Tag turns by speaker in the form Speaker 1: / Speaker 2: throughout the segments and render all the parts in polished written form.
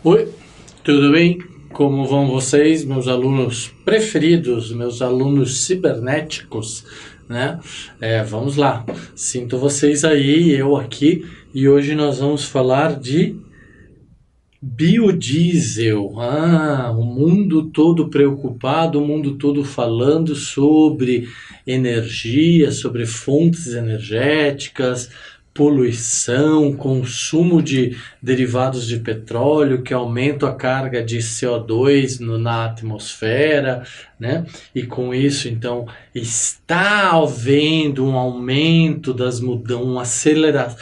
Speaker 1: Oi, tudo bem? Como vão vocês, meus alunos preferidos, meus alunos cibernéticos, né? Vamos lá. Sinto vocês aí, eu aqui, e hoje nós vamos falar de biodiesel. O mundo todo preocupado, o mundo todo falando sobre energia, sobre fontes energéticas, poluição, consumo de derivados de petróleo que aumentam a carga de CO2 na atmosfera, né? E com isso, então, está havendo um aumento das mudanças,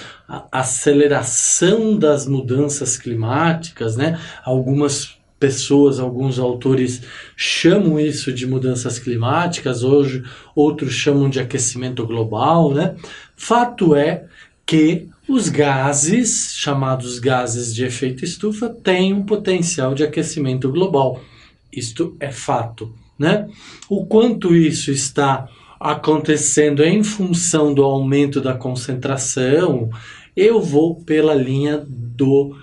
Speaker 1: aceleração das mudanças climáticas, né? Algumas pessoas, alguns autores chamam isso de mudanças climáticas, hoje outros chamam de aquecimento global, né? Fato é que os gases, chamados gases de efeito estufa, têm um potencial de aquecimento global. Isto é fato, né? O quanto isso está acontecendo em função do aumento da concentração, eu vou pela linha do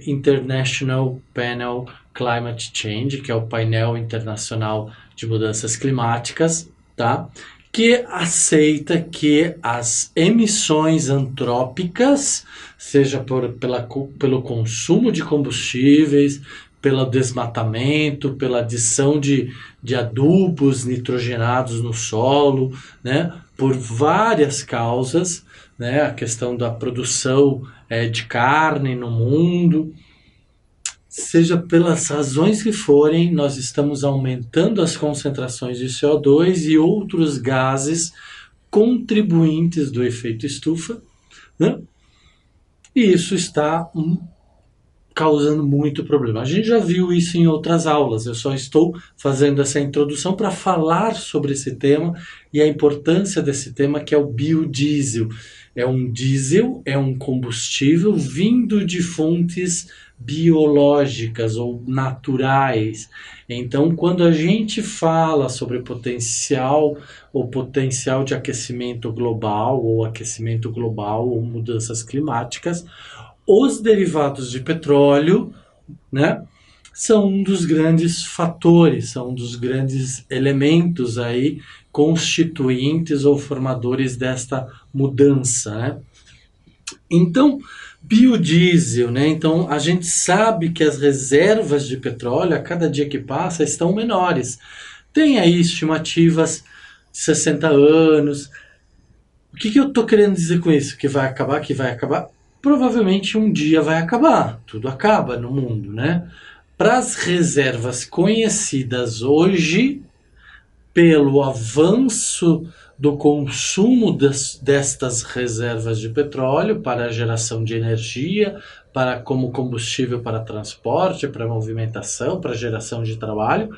Speaker 1: International Panel Climate Change, que é o painel internacional de mudanças climáticas, tá? Que aceita que as emissões antrópicas, seja pelo consumo de combustíveis, pelo desmatamento, pela adição de adubos nitrogenados no solo, né, por várias causas, né, a questão da produção de carne no mundo, seja pelas razões que forem, nós estamos aumentando as concentrações de CO2 e outros gases contribuintes do efeito estufa, né? E isso está causando muito problema. A gente já viu isso em outras aulas, eu só estou fazendo essa introdução para falar sobre esse tema e a importância desse tema, que é o biodiesel. É um diesel, é um combustível vindo de fontes biológicas ou naturais. Então, quando a gente fala sobre o potencial de aquecimento global ou mudanças climáticas, os derivados de petróleo, né, são um dos grandes fatores, são um dos grandes elementos aí constituintes ou formadores desta mudança, né? Então, biodiesel, né? Então, a gente sabe que as reservas de petróleo, a cada dia que passa, estão menores. Tem aí estimativas de 60 anos. O que eu estou querendo dizer com isso? Que vai acabar? Que vai acabar? Provavelmente um dia vai acabar. Tudo acaba no mundo, né? Para as reservas conhecidas hoje, pelo avanço do consumo destas reservas de petróleo para a geração de energia, para como combustível para transporte, para movimentação, para geração de trabalho,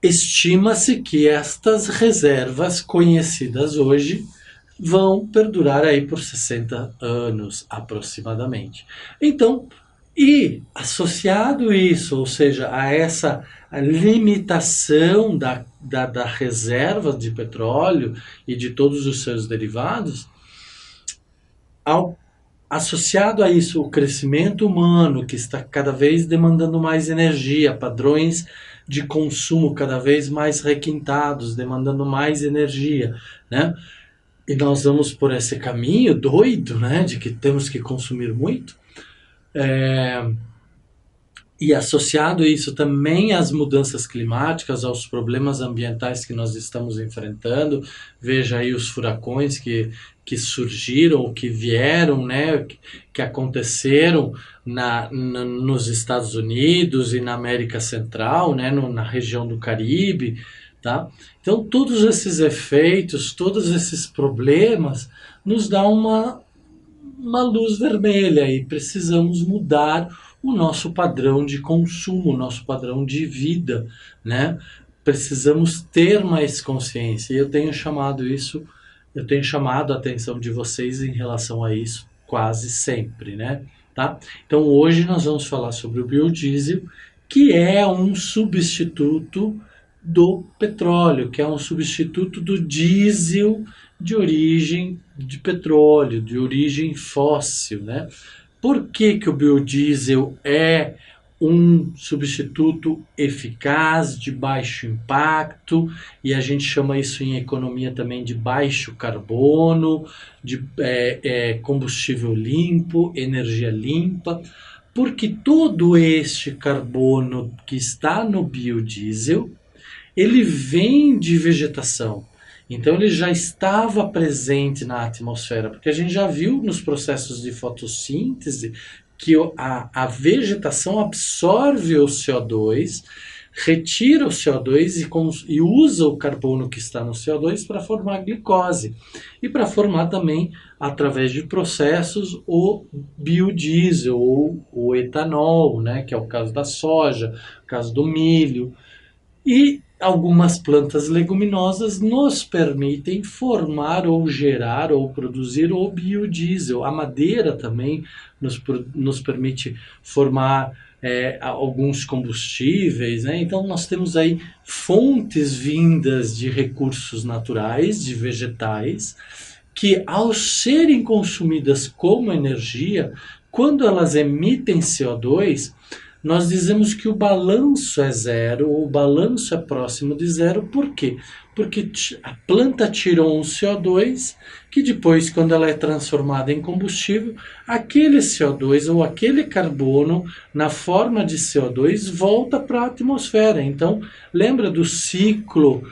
Speaker 1: estima-se que estas reservas conhecidas hoje vão perdurar aí por 60 anos aproximadamente. Então, e associado isso, ou seja, a essa limitação da reserva de petróleo e de todos os seus derivados, associado a isso o crescimento humano, que está cada vez demandando mais energia, padrões de consumo cada vez mais requintados, demandando mais energia, né? E nós vamos por esse caminho doido, né, de que temos que consumir muito. E associado a isso também às mudanças climáticas, aos problemas ambientais que nós estamos enfrentando. Veja aí os furacões que surgiram, que vieram, né, que aconteceram nos Estados Unidos e na América Central, né, na região do Caribe. Tá? Então, todos esses efeitos, todos esses problemas nos dão uma luz vermelha e precisamos mudar o nosso padrão de consumo, o nosso padrão de vida, né? Precisamos ter mais consciência. E eu tenho chamado a atenção de vocês em relação a isso quase sempre, né? Tá? Então hoje nós vamos falar sobre o biodiesel, que é um substituto do petróleo, que é um substituto do diesel de origem de petróleo, de origem fóssil, né? Por que que o biodiesel é um substituto eficaz, de baixo impacto, e a gente chama isso em economia também de baixo carbono, de combustível limpo, energia limpa? Porque todo este carbono que está no biodiesel, ele vem de vegetação. Então ele já estava presente na atmosfera, porque a gente já viu nos processos de fotossíntese que a vegetação absorve o CO2, retira o CO2 e usa o carbono que está no CO2 para formar glicose e para formar também, através de processos, o biodiesel ou o etanol, né, que é o caso da soja, o caso do milho. E algumas plantas leguminosas nos permitem formar ou gerar ou produzir o biodiesel. A madeira também nos permite formar alguns combustíveis, né? Então nós temos aí fontes vindas de recursos naturais, de vegetais, que ao serem consumidas como energia, quando elas emitem CO2, nós dizemos que o balanço é zero, ou o balanço é próximo de zero. Por quê? Porque a planta tirou um CO2, que depois, quando ela é transformada em combustível, aquele CO2 ou aquele carbono, na forma de CO2, volta para a atmosfera. Então, lembra do ciclo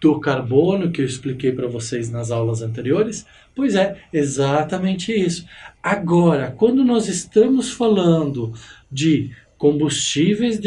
Speaker 1: do carbono que eu expliquei para vocês nas aulas anteriores? Pois é, exatamente isso. Agora, quando nós estamos falando de combustíveis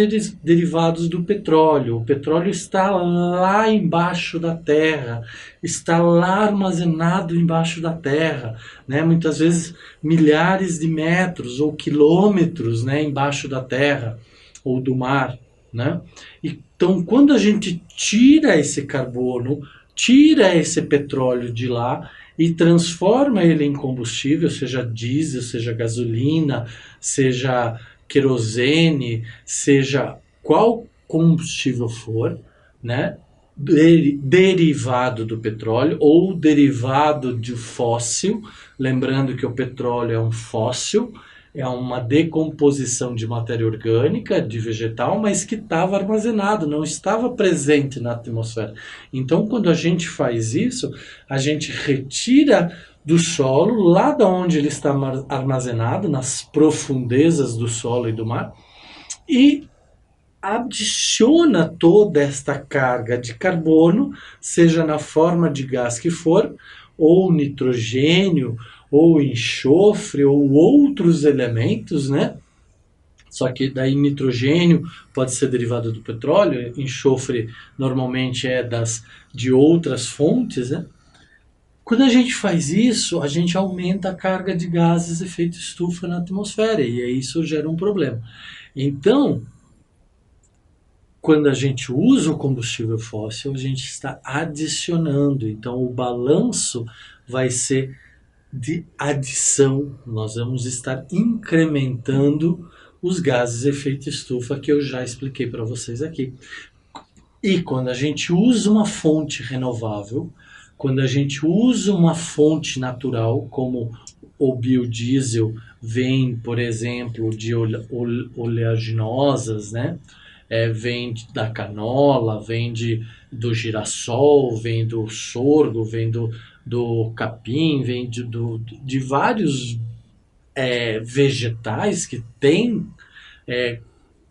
Speaker 1: derivados do petróleo, o petróleo está lá embaixo da terra, está lá armazenado embaixo da terra, né? Muitas vezes milhares de metros ou quilômetros, né, embaixo da terra ou do mar, né? Então, quando a gente tira esse carbono, tira esse petróleo de lá e transforma ele em combustível, seja diesel, seja gasolina, seja querosene, seja qual combustível for, né? Derivado do petróleo ou derivado de fóssil, lembrando que o petróleo é um fóssil, é uma decomposição de matéria orgânica, de vegetal, mas que estava armazenado, não estava presente na atmosfera. Então, quando a gente faz isso, a gente retira do solo, lá de onde ele está armazenado, nas profundezas do solo e do mar, e adiciona toda esta carga de carbono, seja na forma de gás que for, ou nitrogênio, ou enxofre, ou outros elementos, né? Só que daí nitrogênio pode ser derivado do petróleo, enxofre normalmente é de outras fontes, né? Quando a gente faz isso, a gente aumenta a carga de gases de efeito estufa na atmosfera e aí isso gera um problema. Então, quando a gente usa o combustível fóssil, a gente está adicionando. Então, o balanço vai ser de adição. Nós vamos estar incrementando os gases de efeito estufa que eu já expliquei para vocês aqui. E quando a gente usa uma fonte renovável, quando a gente usa uma fonte natural, como o biodiesel vem, por exemplo, de oleaginosas, né? Vem da canola, vem do girassol, vem do sorgo, vem do capim, vem de vários vegetais que têm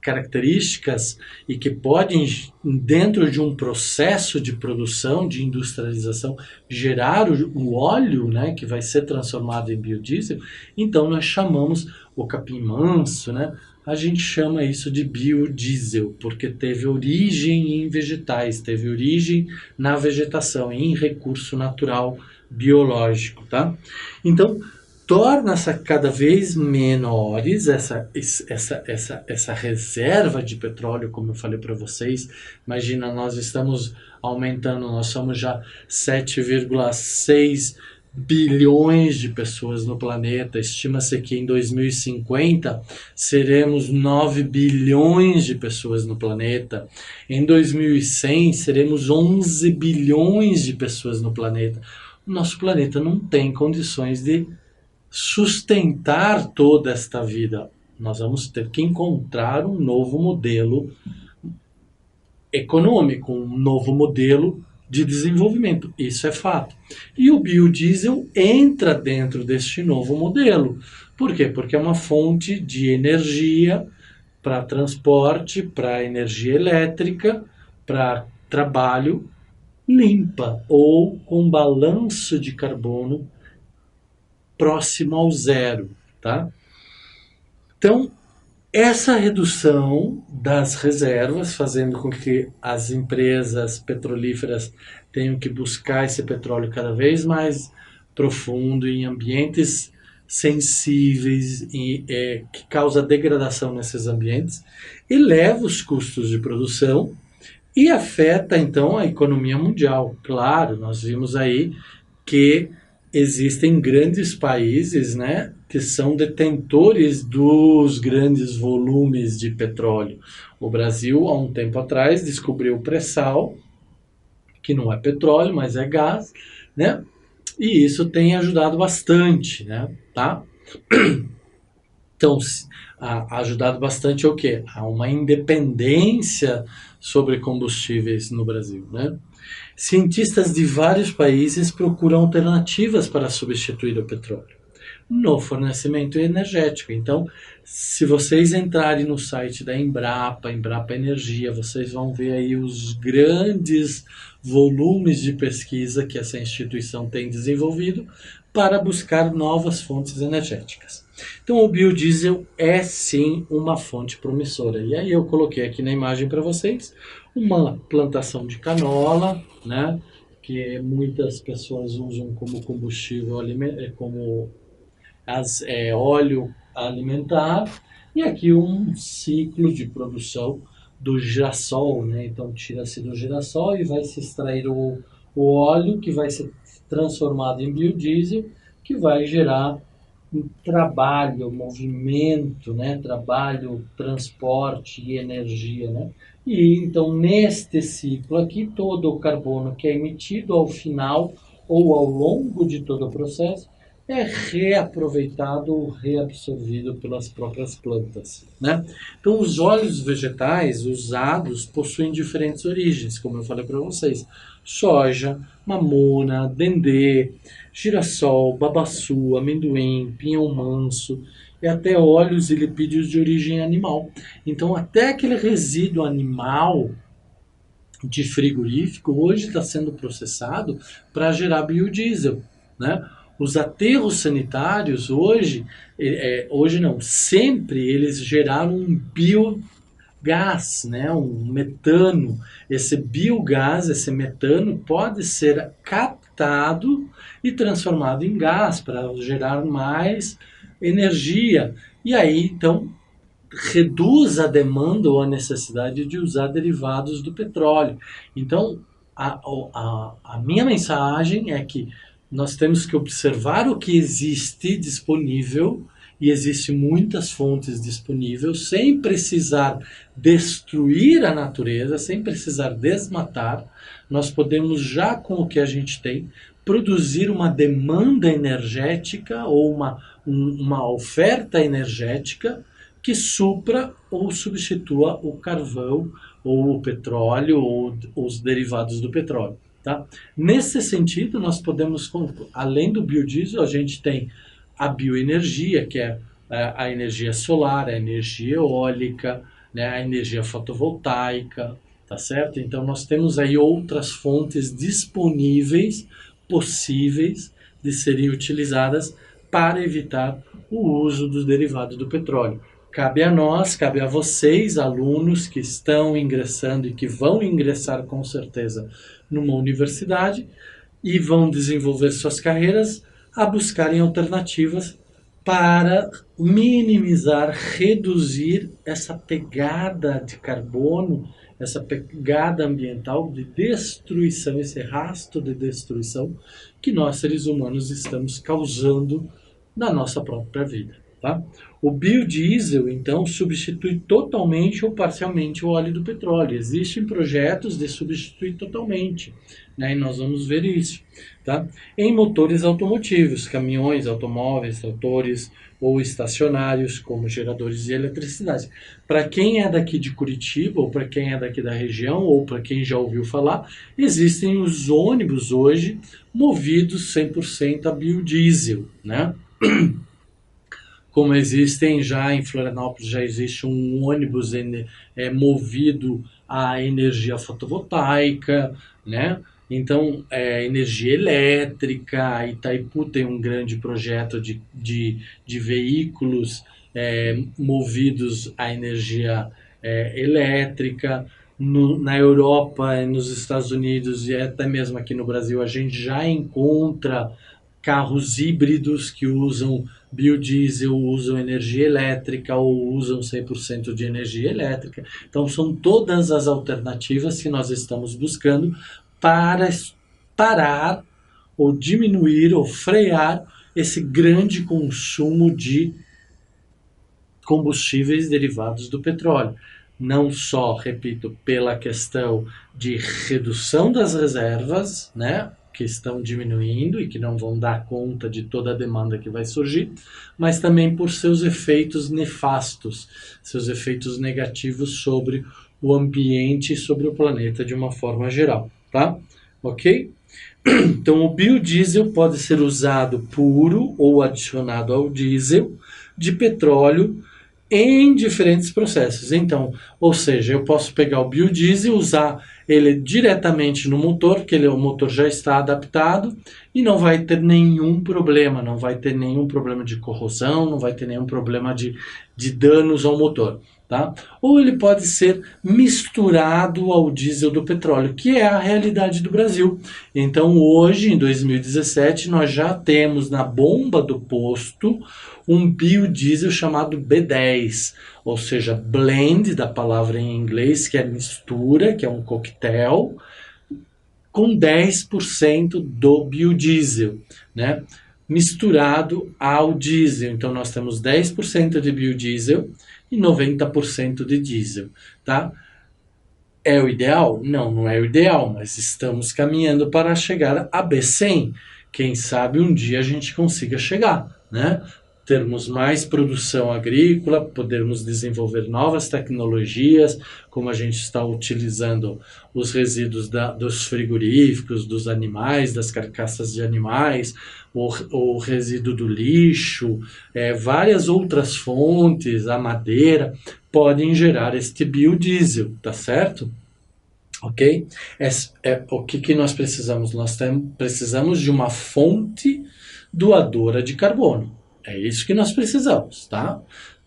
Speaker 1: características e que podem, dentro de um processo de produção, de industrialização, gerar o óleo, né, que vai ser transformado em biodiesel. Então nós chamamos o capim manso, né, a gente chama isso de biodiesel, porque teve origem em vegetais, teve origem na vegetação, em recurso natural biológico, tá? Então, torna-se cada vez menores essa reserva de petróleo, como eu falei para vocês. Imagina, nós estamos aumentando, nós somos já 7,6 bilhões de pessoas no planeta. Estima-se que em 2050 seremos 9 bilhões de pessoas no planeta. Em 2100 seremos 11 bilhões de pessoas no planeta. O nosso planeta não tem condições de sustentar toda esta vida. Nós vamos ter que encontrar um novo modelo econômico, um novo modelo de desenvolvimento. Isso é fato. E o biodiesel entra dentro deste novo modelo. Por quê? Porque é uma fonte de energia para transporte, para energia elétrica, para trabalho limpa ou com balanço de carbono próximo ao zero, tá? Então, essa redução das reservas, fazendo com que as empresas petrolíferas tenham que buscar esse petróleo cada vez mais profundo em ambientes sensíveis e que causa degradação nesses ambientes, eleva os custos de produção e afeta então a economia mundial. Claro, nós vimos aí que existem grandes países, né, que são detentores dos grandes volumes de petróleo. O Brasil, há um tempo atrás, descobriu o pré-sal, que não é petróleo, mas é gás, né? E isso tem ajudado bastante, né? Tá? Então, ajudado bastante o quê? A uma independência sobre combustíveis no Brasil, né? Cientistas de vários países procuram alternativas para substituir o petróleo no fornecimento energético. Então, se vocês entrarem no site da Embrapa, Embrapa Energia, vocês vão ver aí os grandes volumes de pesquisa que essa instituição tem desenvolvido para buscar novas fontes energéticas. Então, o biodiesel é sim uma fonte promissora. E aí eu coloquei aqui na imagem para vocês uma plantação de canola, né, que muitas pessoas usam como combustível, como óleo alimentar, e aqui um ciclo de produção do girassol, né? Então tira-se do girassol e vai se extrair o óleo que vai ser transformado em biodiesel, que vai gerar um trabalho, movimento, né? Trabalho, transporte e energia, né? E então neste ciclo aqui todo o carbono que é emitido ao final ou ao longo de todo o processo é reaproveitado ou reabsorvido pelas próprias plantas, né? Então, os óleos vegetais usados possuem diferentes origens, como eu falei para vocês: soja, mamona, dendê, girassol, babaçu, amendoim, pinhão manso e até óleos e lipídios de origem animal. Então, até aquele resíduo animal de frigorífico hoje está sendo processado para gerar biodiesel, né? Os aterros sanitários hoje não, sempre eles geraram um biogás, né? Um metano. Esse biogás, esse metano pode ser captado e transformado em gás para gerar mais energia. E aí, então, reduz a demanda ou a necessidade de usar derivados do petróleo. Então, a minha mensagem é que nós temos que observar o que existe disponível, e existem muitas fontes disponíveis, sem precisar destruir a natureza, sem precisar desmatar. Nós podemos, já com o que a gente tem, produzir uma demanda energética ou uma oferta energética que supra ou substitua o carvão, ou o petróleo, ou os derivados do petróleo. Tá? Nesse sentido, nós podemos, além do biodiesel, a gente tem a bioenergia, que é a energia solar, a energia eólica, né, a energia fotovoltaica, tá certo? Então, nós temos aí outras fontes disponíveis, possíveis de serem utilizadas para evitar o uso dos derivados do petróleo. Cabe a nós, cabe a vocês, alunos que estão ingressando e que vão ingressar com certeza numa universidade e vão desenvolver suas carreiras, a buscarem alternativas para minimizar, reduzir essa pegada de carbono, essa pegada ambiental de destruição, esse rastro de destruição que nós seres humanos estamos causando na nossa própria vida. tá? O biodiesel, então, substitui totalmente ou parcialmente o óleo do petróleo. Existem projetos de substituir totalmente, né? E nós vamos ver isso, tá? Em motores automotivos, caminhões, automóveis, tratores ou estacionários, como geradores de eletricidade. Para quem é daqui de Curitiba, ou para quem é daqui da região, ou para quem já ouviu falar, existem os ônibus hoje movidos 100% a biodiesel, né? Como existem já em Florianópolis, já existe um ônibus movido a energia fotovoltaica, né? Então, energia elétrica, a Itaipu tem um grande projeto de veículos movidos a energia elétrica. Na Europa, nos Estados Unidos e até mesmo aqui no Brasil, a gente já encontra carros híbridos que usam biodiesel, usam energia elétrica ou usam 100% de energia elétrica. Então, são todas as alternativas que nós estamos buscando para parar ou diminuir ou frear esse grande consumo de combustíveis derivados do petróleo. Não só, repito, pela questão de redução das reservas, né, que estão diminuindo e que não vão dar conta de toda a demanda que vai surgir, mas também por seus efeitos nefastos, seus efeitos negativos sobre o ambiente e sobre o planeta de uma forma geral, tá? Ok? Então, o biodiesel pode ser usado puro ou adicionado ao diesel de petróleo em diferentes processos. Então, ou seja, eu posso pegar o biodiesel, usar ele diretamente no motor, porque o motor já está adaptado e não vai ter nenhum problema, não vai ter nenhum problema de corrosão, não vai ter nenhum problema de danos ao motor. Tá? Ou ele pode ser misturado ao diesel do petróleo, que é a realidade do Brasil. Então, hoje, em 2017, nós já temos na bomba do posto um biodiesel chamado B10, ou seja, blend, da palavra em inglês, que é mistura, que é um coquetel, com 10% do biodiesel, né? Misturado ao diesel. Então, nós temos 10% de biodiesel e 90% de diesel, tá? É o ideal? Não, não é o ideal, mas estamos caminhando para chegar a B100. Quem sabe um dia a gente consiga chegar, né? Termos mais produção agrícola, podermos desenvolver novas tecnologias, como a gente está utilizando os resíduos dos frigoríficos, dos animais, das carcaças de animais, o resíduo do lixo, várias outras fontes, a madeira, podem gerar este biodiesel, tá certo? Ok? O que nós precisamos? Nós precisamos de uma fonte doadora de carbono. É isso que nós precisamos, tá?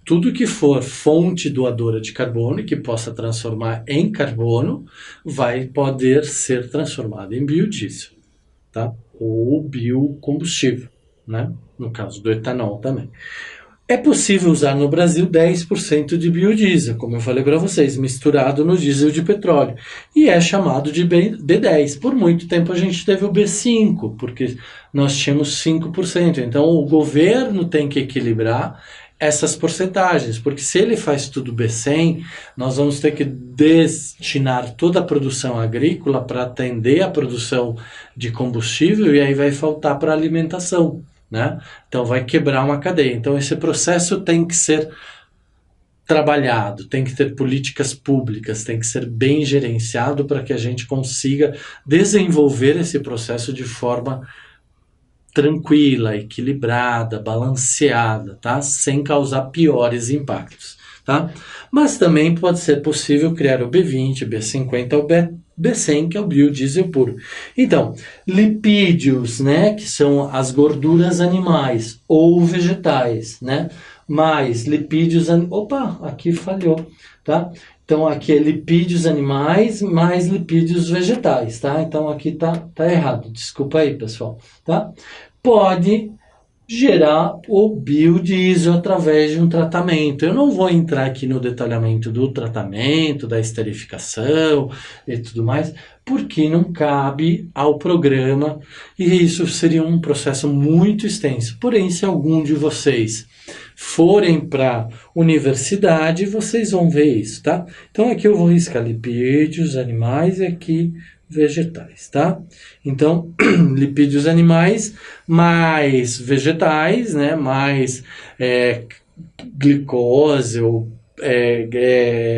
Speaker 1: Tudo que for fonte doadora de carbono e que possa transformar em carbono vai poder ser transformado em biodiesel, tá? Ou biocombustível, né? No caso do etanol também. É possível usar no Brasil 10% de biodiesel, como eu falei para vocês, misturado no diesel de petróleo. E é chamado de B10. Por muito tempo a gente teve o B5, porque nós tínhamos 5%. Então o governo tem que equilibrar essas porcentagens, porque se ele faz tudo B100, nós vamos ter que destinar toda a produção agrícola para atender a produção de combustível e aí vai faltar para alimentação. Né? Então vai quebrar uma cadeia. Então esse processo tem que ser trabalhado, tem que ter políticas públicas, tem que ser bem gerenciado para que a gente consiga desenvolver esse processo de forma tranquila, equilibrada, balanceada, tá? Sem causar piores impactos. Tá? Mas também pode ser possível criar o B20, B50 ou B100, que é o biodiesel puro. Então, lipídios, né, que são as gorduras animais ou vegetais, né, mais lipídios... Opa, aqui falhou, tá? Então, aqui é lipídios animais mais lipídios vegetais, tá? Então, aqui tá errado. Desculpa aí, pessoal, tá? Pode gerar o biodiesel através de um tratamento. Eu não vou entrar aqui no detalhamento do tratamento, da esterificação e tudo mais, porque não cabe ao programa e isso seria um processo muito extenso. Porém, se algum de vocês forem para universidade, vocês vão ver isso, tá? Então aqui eu vou riscar lipídios animais e aqui vegetais, tá? Então, lipídios animais mais vegetais, né? Mais glicose ou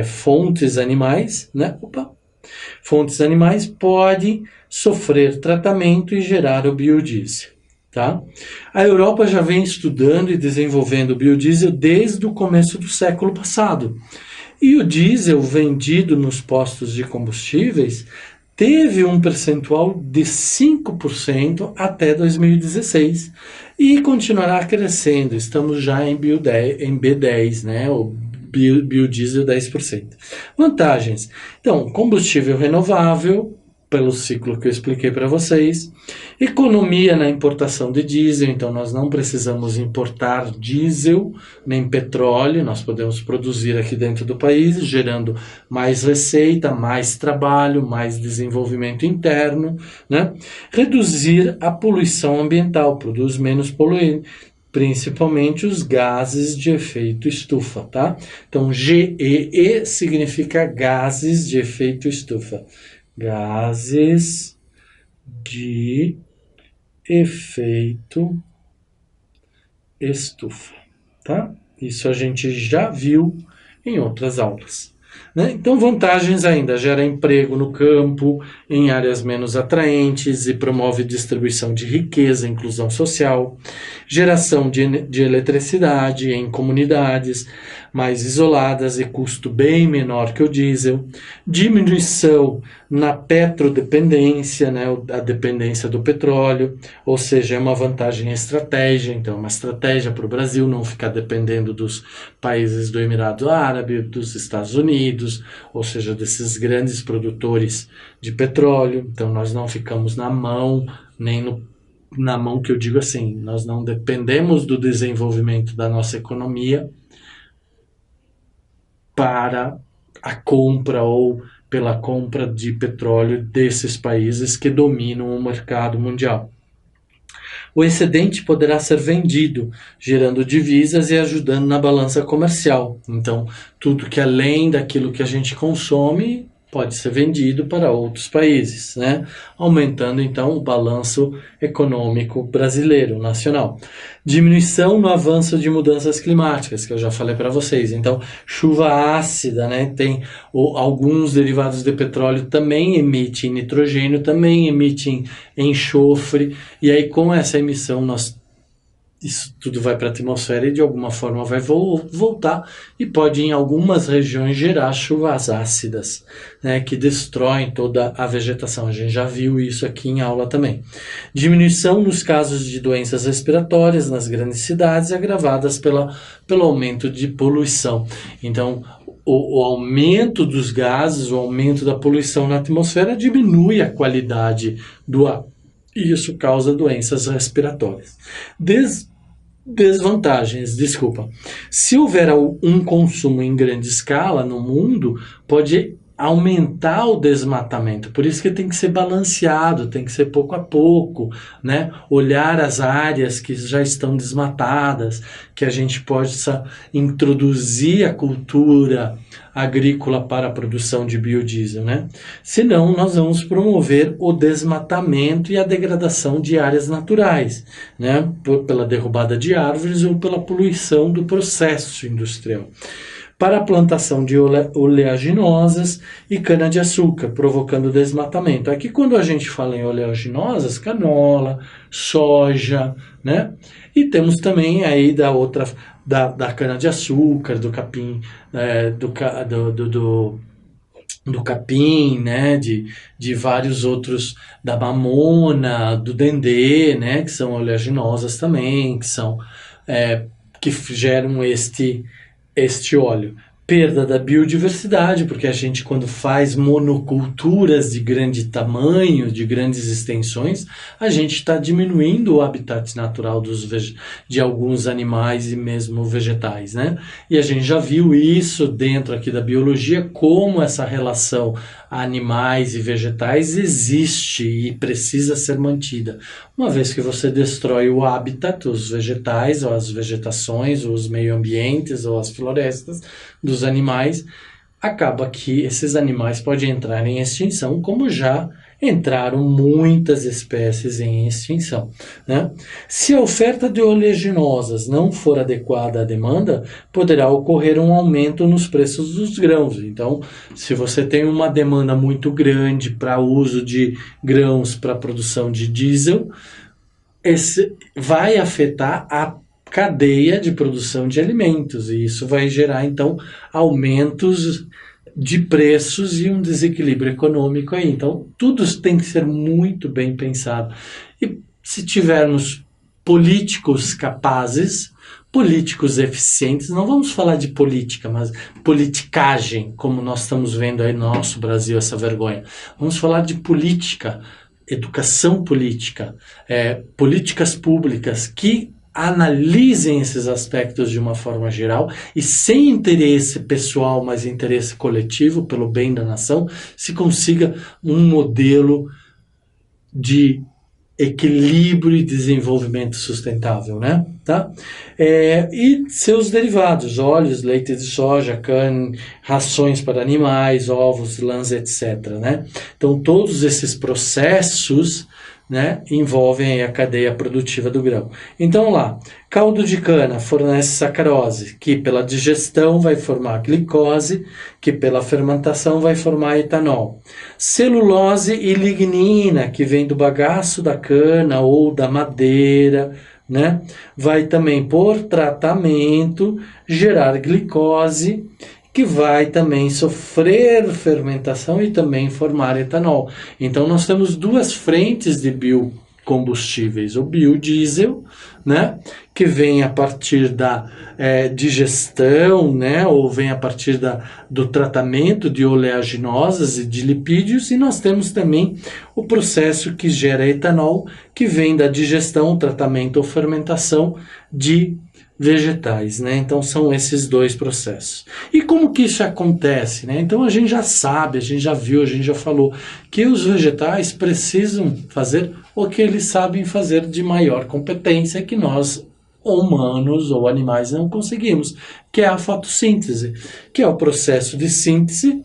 Speaker 1: fontes animais, né? Opa! Fontes animais podem sofrer tratamento e gerar o biodiesel. Tá? A Europa já vem estudando e desenvolvendo o biodiesel desde o começo do século passado. E o diesel vendido nos postos de combustíveis teve um percentual de 5% até 2016 e continuará crescendo. Estamos já em B10, né? O biodiesel 10%. Vantagens. Então, combustível renovável, pelo ciclo que eu expliquei para vocês. Economia na importação de diesel, então nós não precisamos importar diesel nem petróleo, nós podemos produzir aqui dentro do país, gerando mais receita, mais trabalho, mais desenvolvimento interno, né? Reduzir a poluição ambiental, produz menos poluente, principalmente os gases de efeito estufa, tá? Então, GEE significa gases de efeito estufa. Gases de efeito estufa, tá? Isso a gente já viu em outras aulas. Né? Então, vantagens ainda: gera emprego no campo, em áreas menos atraentes e promove distribuição de riqueza, inclusão social, geração de eletricidade em comunidades mais isoladas e custo bem menor que o diesel, diminuição na petrodependência, né, a dependência do petróleo, ou seja, é uma vantagem estratégia, então uma estratégia para o Brasil não ficar dependendo dos países do Emirado Árabe, dos Estados Unidos, ou seja, desses grandes produtores de petróleo, então nós não ficamos na mão, nem na mão que eu digo assim, nós não dependemos do desenvolvimento da nossa economia para a compra ou pela compra de petróleo desses países que dominam o mercado mundial. O excedente poderá ser vendido, gerando divisas e ajudando na balança comercial. Então, tudo que além daquilo que a gente consome pode ser vendido para outros países, né? Aumentando então o balanço econômico brasileiro, nacional. Diminuição no avanço de mudanças climáticas, que eu já falei para vocês. Então, chuva ácida, né? Tem alguns derivados de petróleo também emitem nitrogênio, também emitem enxofre, e aí com essa emissão isso tudo vai para a atmosfera e de alguma forma vai voltar e pode em algumas regiões gerar chuvas ácidas, né, que destroem toda a vegetação. A gente já viu isso aqui em aula também. Diminuição nos casos de doenças respiratórias nas grandes cidades agravadas pelo aumento de poluição. Então, o aumento dos gases, o aumento da poluição na atmosfera diminui a qualidade do ar. E isso causa doenças respiratórias. Desvantagens, desculpa. Se houver um consumo em grande escala no mundo, pode aumentar o desmatamento. Por isso que tem que ser balanceado, tem que ser pouco a pouco, né? Olhar as áreas que já estão desmatadas, que a gente possa introduzir a cultura agrícola para a produção de biodiesel, né? Senão, nós vamos promover o desmatamento e a degradação de áreas naturais, né? Pela derrubada de árvores ou pela poluição do processo industrial. Para a plantação de oleaginosas e cana-de-açúcar, provocando desmatamento. Aqui, quando a gente fala em oleaginosas, canola, soja, né? E temos também aí da cana-de-açúcar, do capim, do capim, né, de vários outros, da mamona, do dendê, né, que são oleaginosas também, que geram este óleo. perda da biodiversidade, porque a gente, quando faz monoculturas de grande tamanho, de grandes extensões, a gente está diminuindo o habitat natural de alguns animais e mesmo vegetais, né? E a gente já viu isso dentro aqui da biologia, como essa relação animais e vegetais existe e precisa ser mantida. Uma vez que você destrói o habitat, os vegetais, ou as vegetações, ou os meio-ambientes, ou as florestas dos animais, acaba que esses animais podem entrar em extinção, como já entraram muitas espécies em extinção, né? Se a oferta de oleaginosas não for adequada à demanda, poderá ocorrer um aumento nos preços dos grãos. Então, se você tem uma demanda muito grande para uso de grãos para produção de diesel, esse vai afetar a cadeia de produção de alimentos, e isso vai gerar, então, aumentos de preços e um desequilíbrio econômico aí. Então, tudo tem que ser muito bem pensado. E se tivermos políticos capazes, políticos eficientes, não vamos falar de política, mas politicagem, como nós estamos vendo aí no nosso Brasil, essa vergonha. Vamos falar de política, educação política, políticas públicas que analisem esses aspectos de uma forma geral e sem interesse pessoal, mas interesse coletivo, pelo bem da nação, se consiga um modelo de equilíbrio e desenvolvimento sustentável, né? Tá? E seus derivados, óleos, leite de soja, carne, rações para animais, ovos, lãs, etc., né? Então, todos esses processos, né, envolvem a cadeia produtiva do grão. Então lá, caldo de cana fornece sacarose, que pela digestão vai formar glicose, que pela fermentação vai formar etanol. Celulose e lignina, que vem do bagaço da cana ou da madeira, né, vai também por tratamento gerar glicose, que vai também sofrer fermentação e também formar etanol. Então nós temos duas frentes de biocombustíveis, o biodiesel, né, que vem a partir da digestão, né, ou vem a partir do tratamento de oleaginosas e de lipídios, e nós temos também o processo que gera etanol, que vem da digestão, tratamento ou fermentação de vegetais, né? Então são esses dois processos. E como que isso acontece, né? Então a gente já sabe, a gente já viu, a gente já falou que os vegetais precisam fazer o que eles sabem fazer de maior competência que nós humanos ou animais não conseguimos, que é a fotossíntese, que é o processo de síntese,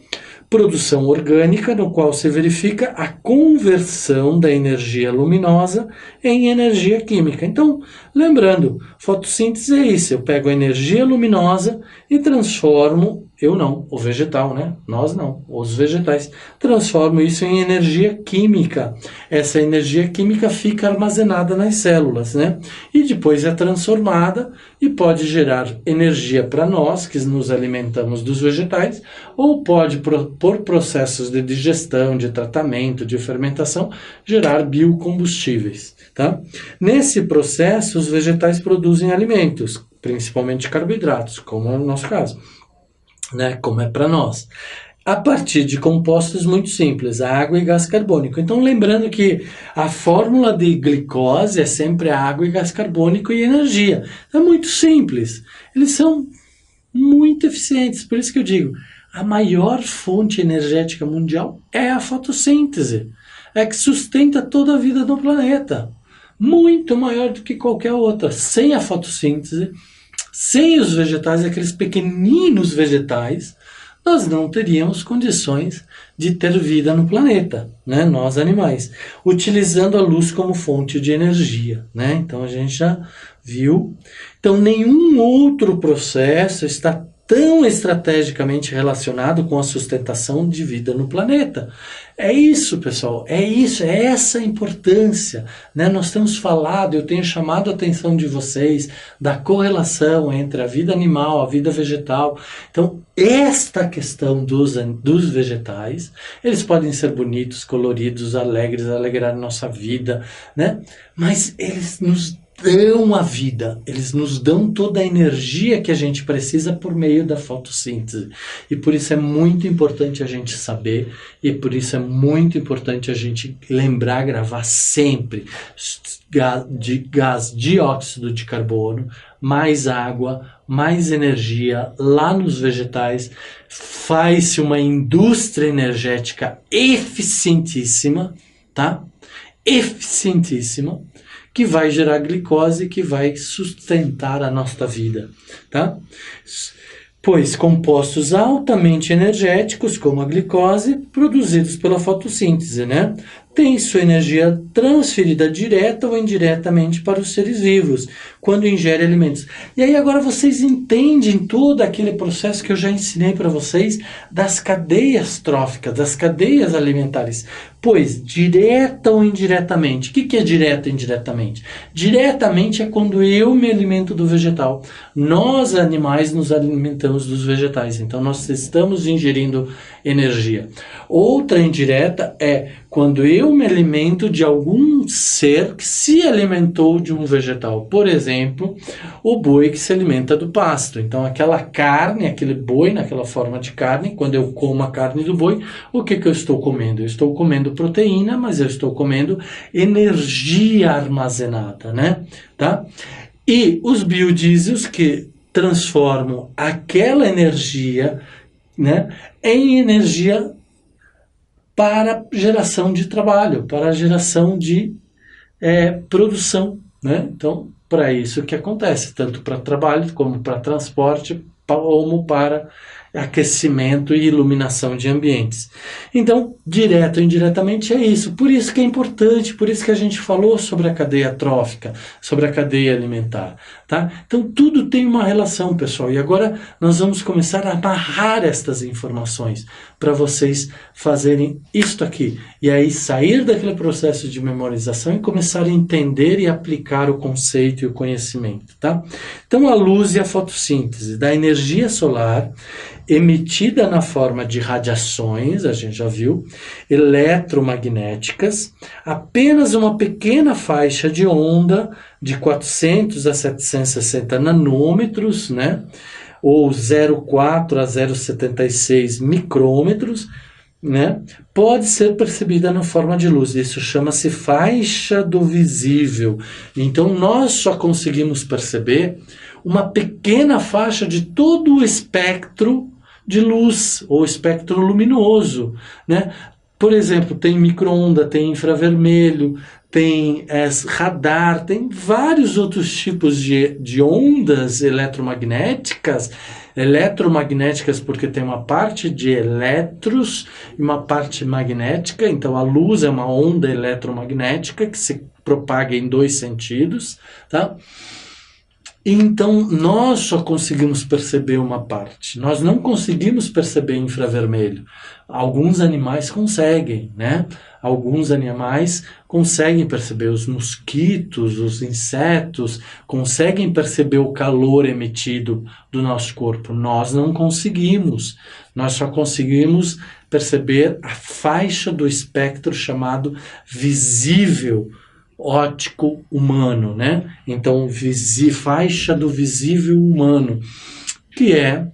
Speaker 1: produção orgânica, no qual se verifica a conversão da energia luminosa em energia química. Então, lembrando, fotossíntese é isso, eu pego a energia luminosa e transformo, eu não, o vegetal, né? Nós não, os vegetais, transformo isso em energia química. Essa energia química fica armazenada nas células, né? E depois é transformada e pode gerar energia para nós, que nos alimentamos dos vegetais, ou pode, por processos de digestão, de tratamento, de fermentação, gerar biocombustíveis, tá? Nesse processo, os vegetais produzem alimentos, principalmente carboidratos, como é o nosso caso, né? Como é para nós, a partir de compostos muito simples, água e gás carbônico. Então, lembrando que a fórmula de glicose é sempre água e gás carbônico e energia. É muito simples. Eles são muito eficientes. Por isso que eu digo, a maior fonte energética mundial é a fotossíntese. É que sustenta toda a vida no planeta. Muito maior do que qualquer outra. Sem a fotossíntese, sem os vegetais, aqueles pequeninos vegetais, nós não teríamos condições de ter vida no planeta, né? Nós animais, utilizando a luz como fonte de energia, né? Então a gente já viu. Então nenhum outro processo está tão estrategicamente relacionado com a sustentação de vida no planeta. É isso, pessoal, é isso, é essa a importância, né? Nós temos falado, eu tenho chamado a atenção de vocês da correlação entre a vida animal, a vida vegetal. Então, esta questão dos vegetais, eles podem ser bonitos, coloridos, alegres, alegrar nossa vida, né? Mas eles nos dão a vida, eles nos dão toda a energia que a gente precisa por meio da fotossíntese. E por isso é muito importante a gente saber, e por isso é muito importante a gente lembrar, gravar sempre gás dióxido de carbono, mais água, mais energia lá nos vegetais. Faz-se uma indústria energética eficientíssima, tá? Eficientíssima, que vai gerar glicose, que vai sustentar a nossa vida, tá? Pois compostos altamente energéticos, como a glicose, produzidos pela fotossíntese, né? Tem sua energia transferida direta ou indiretamente para os seres vivos, quando ingere alimentos. E aí agora vocês entendem todo aquele processo que eu já ensinei para vocês das cadeias tróficas, das cadeias alimentares. Pois, direta ou indiretamente. O que é direta ou indiretamente? Diretamente é quando eu me alimento do vegetal. Nós, animais, nos alimentamos dos vegetais. Então, nós estamos ingerindo energia. Outra indireta é quando eu me alimento de algum ser que se alimentou de um vegetal. Por exemplo, o boi que se alimenta do pasto. Então, aquela carne, aquele boi naquela forma de carne, quando eu como a carne do boi, o que eu estou comendo? Eu estou comendo proteína, mas eu estou comendo energia armazenada, né? Tá? E os biodiesels que transformam aquela energia, né, em energia para geração de trabalho, para geração de produção, né? Então, para isso que acontece, tanto para trabalho como para transporte, como para aquecimento e iluminação de ambientes. Então, direto ou indiretamente é isso. Por isso que é importante, por isso que a gente falou sobre a cadeia trófica, sobre a cadeia alimentar, tá? Então, tudo tem uma relação, pessoal. E agora nós vamos começar a amarrar estas informações para vocês fazerem isto aqui. E aí sair daquele processo de memorização e começar a entender e aplicar o conceito e o conhecimento, tá? Então, a luz e a fotossíntese da energia solar emitida na forma de radiações, a gente já viu, eletromagnéticas, apenas uma pequena faixa de onda de 400 a 760 nanômetros, né? Ou 0,4 a 0,76 micrômetros, né? Pode ser percebida na forma de luz. Isso chama-se faixa do visível. Então, nós só conseguimos perceber uma pequena faixa de todo o espectro de luz, ou espectro luminoso, né? Por exemplo, tem micro-onda, tem infravermelho, tem radar, tem vários outros tipos de ondas eletromagnéticas, porque tem uma parte de elétrons e uma parte magnética. Então a luz é uma onda eletromagnética que se propaga em dois sentidos, tá? Então, nós só conseguimos perceber uma parte. Nós não conseguimos perceber infravermelho. Alguns animais conseguem, né? Alguns animais conseguem perceber. Os mosquitos, os insetos, conseguem perceber o calor emitido do nosso corpo. Nós não conseguimos. Nós só conseguimos perceber a faixa do espectro chamado visível óptico humano, né? Então, faixa do visível humano, que é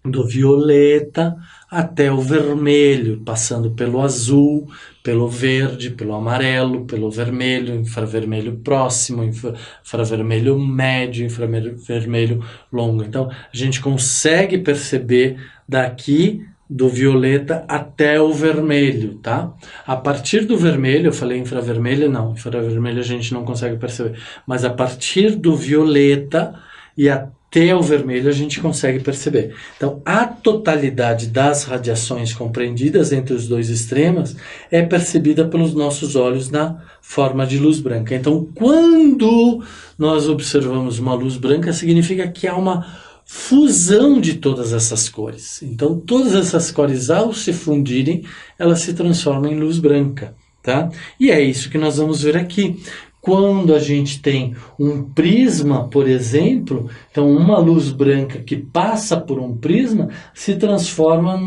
Speaker 1: do violeta até o vermelho, passando pelo azul, pelo verde, pelo amarelo, pelo vermelho, infravermelho próximo, infravermelho médio, infravermelho longo. Então, a gente consegue perceber daqui do violeta até o vermelho, tá? A partir do vermelho, eu falei infravermelho, não, infravermelho a gente não consegue perceber, mas a partir do violeta e até o vermelho a gente consegue perceber. Então, a totalidade das radiações compreendidas entre os dois extremos é percebida pelos nossos olhos na forma de luz branca. Então, quando nós observamos uma luz branca, significa que há uma fusão de todas essas cores. Então, todas essas cores, ao se fundirem, elas se transformam em luz branca, tá? E é isso que nós vamos ver aqui. Quando a gente tem um prisma, por exemplo, então uma luz branca que passa por um prisma se transforma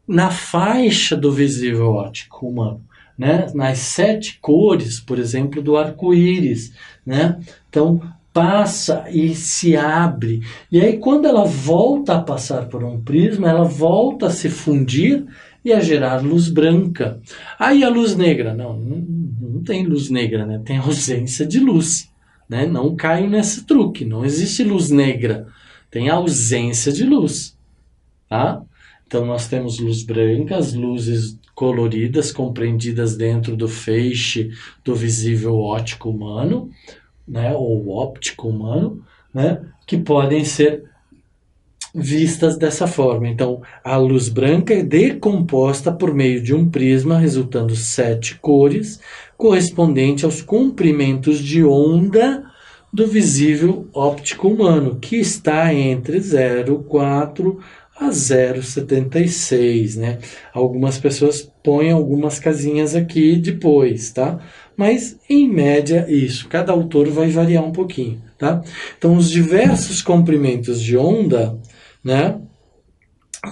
Speaker 1: na faixa do visível óptico humano. né? Nas 7 cores, por exemplo, do arco-íris, né? Então, passa e se abre. E aí, quando ela volta a passar por um prisma, ela volta a se fundir e a gerar luz branca. Aí a luz negra, não tem luz negra, né? Tem ausência de luz, né? Não caio nesse truque, não existe luz negra, tem ausência de luz, tá? Então nós temos luz branca, as luzes coloridas compreendidas dentro do feixe do visível óptico humano, né? Ou óptico humano, né? Que podem ser vistas dessa forma. Então, a luz branca é decomposta por meio de um prisma, resultando 7 cores, correspondente aos comprimentos de onda do visível óptico humano, que está entre 0,4 a 0,76, né? Algumas pessoas põem algumas casinhas aqui depois, tá? Mas, em média, isso. Cada autor vai variar um pouquinho, tá? Então, os diversos comprimentos de onda, né,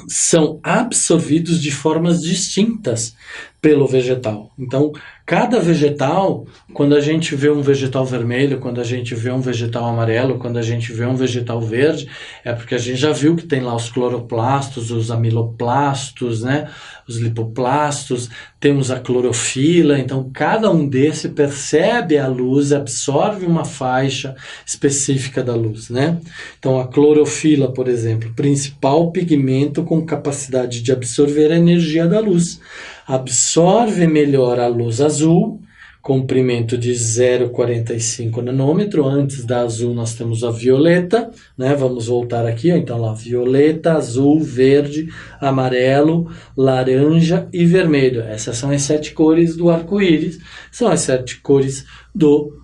Speaker 1: são absorvidos de formas distintas pelo vegetal. Então, cada vegetal, quando a gente vê um vegetal vermelho, quando a gente vê um vegetal amarelo, quando a gente vê um vegetal verde, é porque a gente já viu que tem lá os cloroplastos, os amiloplastos, né? Os lipoplastos, temos a clorofila, então cada um desses percebe a luz, absorve uma faixa específica da luz, né? Então a clorofila, por exemplo, principal pigmento com capacidade de absorver a energia da luz. Absorve melhor a luz azul, comprimento de 0,45 nanômetro. Antes da azul nós temos a violeta, né? Vamos voltar aqui, então lá, violeta, azul, verde, amarelo, laranja e vermelho. Essas são as 7 cores do arco-íris, são as 7 cores do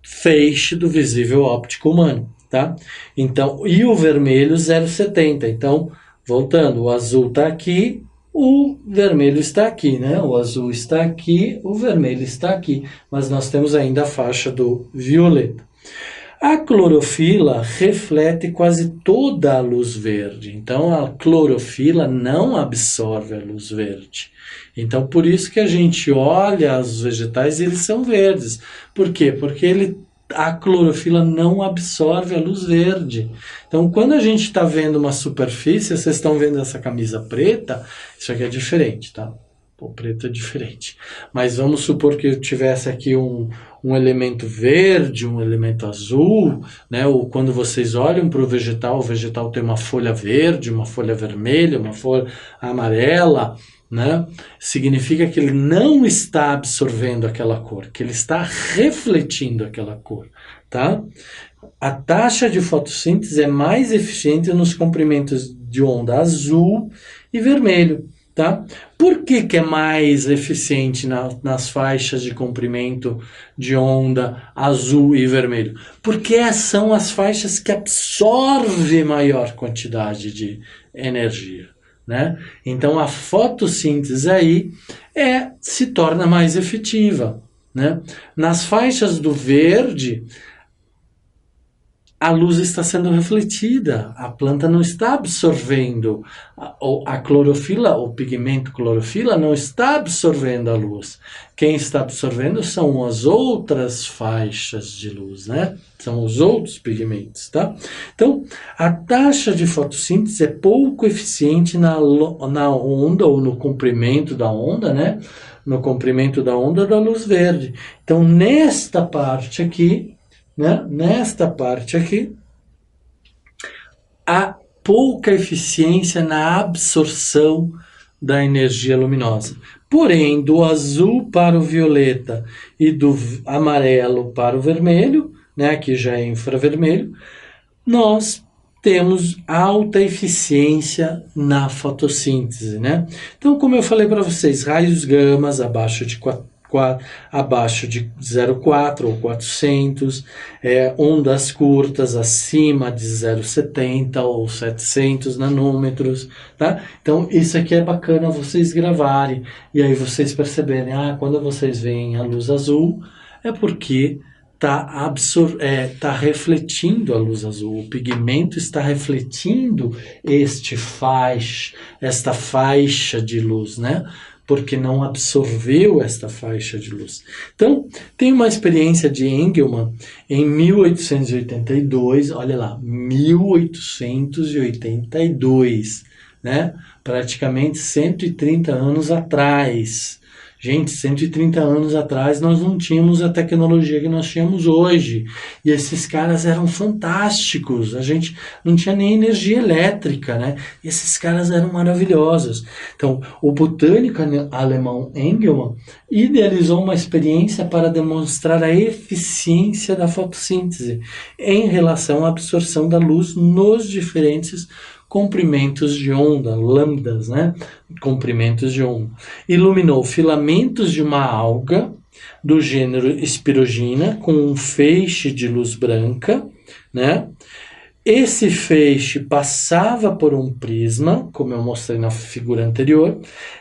Speaker 1: feixe do visível óptico humano, tá? Então, e o vermelho 0,70. Então, voltando, o azul está aqui, o vermelho está aqui, né? O azul está aqui, o vermelho está aqui, mas nós temos ainda a faixa do violeta. A clorofila reflete quase toda a luz verde, então a clorofila não absorve a luz verde. Então por isso que a gente olha os vegetais e eles são verdes. Por quê? Porque a clorofila não absorve a luz verde. Então, quando a gente está vendo uma superfície, vocês estão vendo essa camisa preta, isso aqui é diferente, tá? O preto é diferente. Mas vamos supor que eu tivesse aqui um elemento verde, um elemento azul, né? Ou quando vocês olham para o vegetal tem uma folha verde, uma folha vermelha, uma folha amarela, né? Significa que ele não está absorvendo aquela cor, que ele está refletindo aquela cor, tá? A taxa de fotossíntese é mais eficiente nos comprimentos de onda azul e vermelho, tá? Por que é mais eficiente nas faixas de comprimento de onda azul e vermelho? Porque são as faixas que absorvem maior quantidade de energia, né? Então a fotossíntese aí se torna mais efetiva, né? Nas faixas do verde, a luz está sendo refletida, a planta não está absorvendo, a clorofila, o pigmento clorofila não está absorvendo a luz. Quem está absorvendo são as outras faixas de luz, né? São os outros pigmentos, tá? Então, a taxa de fotossíntese é pouco eficiente na onda ou no comprimento da onda, né? No comprimento da onda da luz verde. Então, nesta parte aqui, né? Nesta parte aqui, há pouca eficiência na absorção da energia luminosa. Porém, do azul para o violeta e do amarelo para o vermelho, né? Aqui já é infravermelho, nós temos alta eficiência na fotossíntese, né? Então, como eu falei para vocês, raios gamas abaixo de 0,4 ou 400, ondas curtas acima de 0,70 ou 700 nanômetros, tá? Então isso aqui é bacana vocês gravarem e aí vocês perceberem, quando vocês veem a luz azul é porque está refletindo a luz azul, o pigmento está refletindo esta faixa de luz, né? porque não absorveu esta faixa de luz. Então, tem uma experiência de Engelmann em 1882, olha lá, 1882, né? Praticamente 130 anos atrás. Gente, 130 anos atrás nós não tínhamos a tecnologia que nós tínhamos hoje. E esses caras eram fantásticos. A gente não tinha nem energia elétrica, né? E esses caras eram maravilhosos. Então, o botânico alemão Engelmann idealizou uma experiência para demonstrar a eficiência da fotossíntese em relação à absorção da luz nos diferentes comprimentos de onda, lambdas, né? Comprimentos de onda. Iluminou filamentos de uma alga do gênero Spirogina com um feixe de luz branca, né? Esse feixe passava por um prisma, como eu mostrei na figura anterior,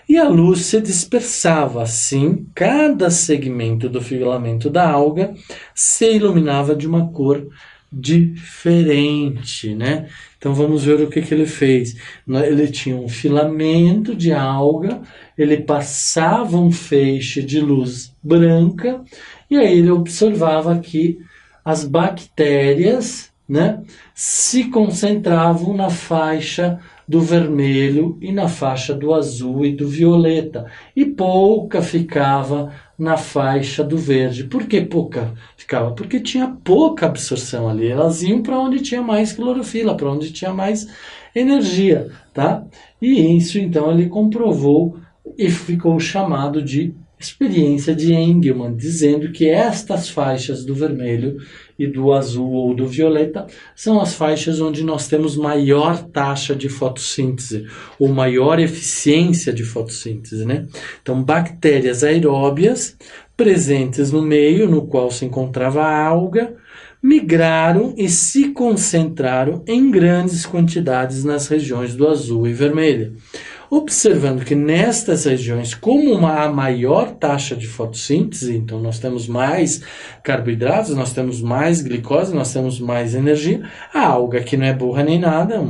Speaker 1: e a luz se dispersava. Assim, cada segmento do filamento da alga se iluminava de uma cor diferente, né? Então vamos ver o que ele fez. Ele tinha um filamento de alga, ele passava um feixe de luz branca e aí ele observava que as bactérias, né, se concentravam na faixa do vermelho e na faixa do azul e do violeta, e pouca ficava na faixa do verde. Por que pouca ficava? Porque tinha pouca absorção ali. Elas iam para onde tinha mais clorofila, para onde tinha mais energia, tá? E isso então ele comprovou e ficou chamado de experiência de Engelmann, dizendo que estas faixas do vermelho e do azul ou do violeta são as faixas onde nós temos maior taxa de fotossíntese, ou maior eficiência de fotossíntese, né? Então, bactérias aeróbias presentes no meio no qual se encontrava a alga migraram e se concentraram em grandes quantidades nas regiões do azul e vermelho. Observando que nestas regiões, como a maior taxa de fotossíntese, então nós temos mais carboidratos, nós temos mais glicose, nós temos mais energia, a alga que não é burra nem nada,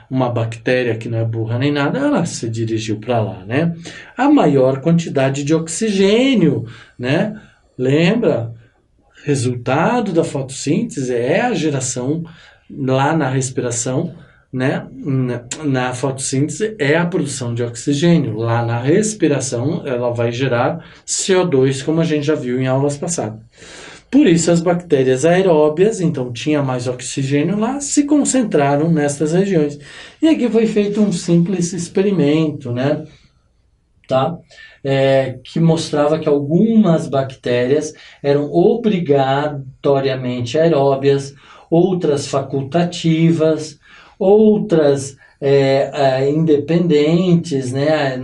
Speaker 1: uma bactéria que não é burra nem nada, ela se dirigiu para lá, né? A maior quantidade de oxigênio, né? Lembra? Resultado da fotossíntese é a geração lá na respiração, né? Na fotossíntese é a produção de oxigênio. Lá na respiração ela vai gerar CO2, como a gente já viu em aulas passadas. Por isso as bactérias aeróbias, então tinha mais oxigênio lá, se concentraram nestas regiões. E aqui foi feito um simples experimento, né? Tá? Que mostrava que algumas bactérias eram obrigatoriamente aeróbias, outras facultativas, outras independentes, né,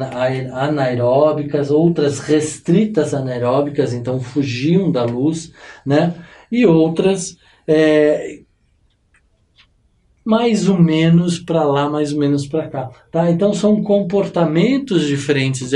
Speaker 1: anaeróbicas, outras restritas anaeróbicas, então fugiam da luz, né, e outras mais ou menos para lá, mais ou menos para cá, tá? Então são comportamentos diferentes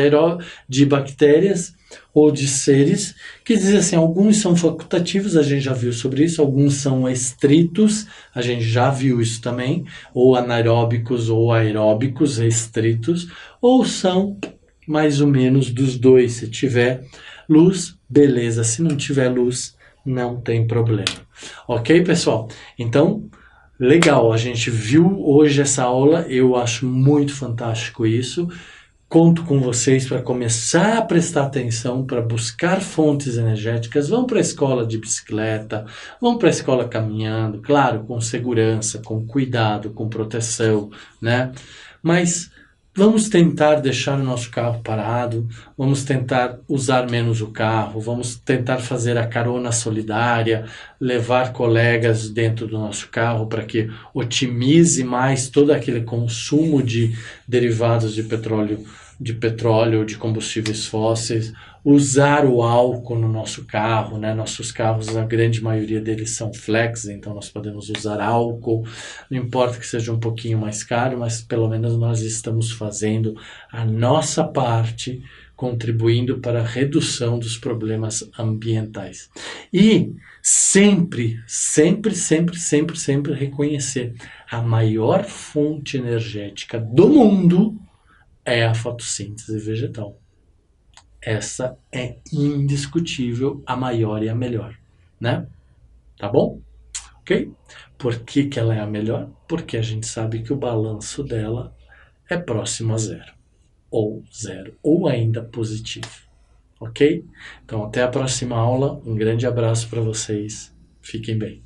Speaker 1: de bactérias ou de seres que dizem assim, alguns são facultativos, a gente já viu sobre isso, alguns são estritos, a gente já viu isso também, ou anaeróbicos ou aeróbicos restritos, ou são mais ou menos dos dois. Se tiver luz, beleza, se não tiver luz, não tem problema. Ok, pessoal? Então, legal, a gente viu hoje essa aula, eu acho muito fantástico isso. Conto com vocês para começar a prestar atenção, para buscar fontes energéticas. Vão para a escola de bicicleta, vão para a escola caminhando, claro, com segurança, com cuidado, com proteção, né? Mas vamos tentar deixar o nosso carro parado, vamos tentar usar menos o carro, vamos tentar fazer a carona solidária, levar colegas dentro do nosso carro para que otimize mais todo aquele consumo de derivados de petróleo, de combustíveis fósseis, usar o álcool no nosso carro, né? Nossos carros, a grande maioria deles são flex, então nós podemos usar álcool, não importa que seja um pouquinho mais caro, mas pelo menos nós estamos fazendo a nossa parte, contribuindo para a redução dos problemas ambientais. E sempre reconhecer a maior fonte energética do mundo é a fotossíntese vegetal. essa é indiscutível a maior e a melhor, né? Tá bom? Ok? Por que que ela é a melhor? Porque a gente sabe que o balanço dela é próximo a zero, ou ainda positivo. Ok? Então, até a próxima aula. Um grande abraço para vocês. Fiquem bem.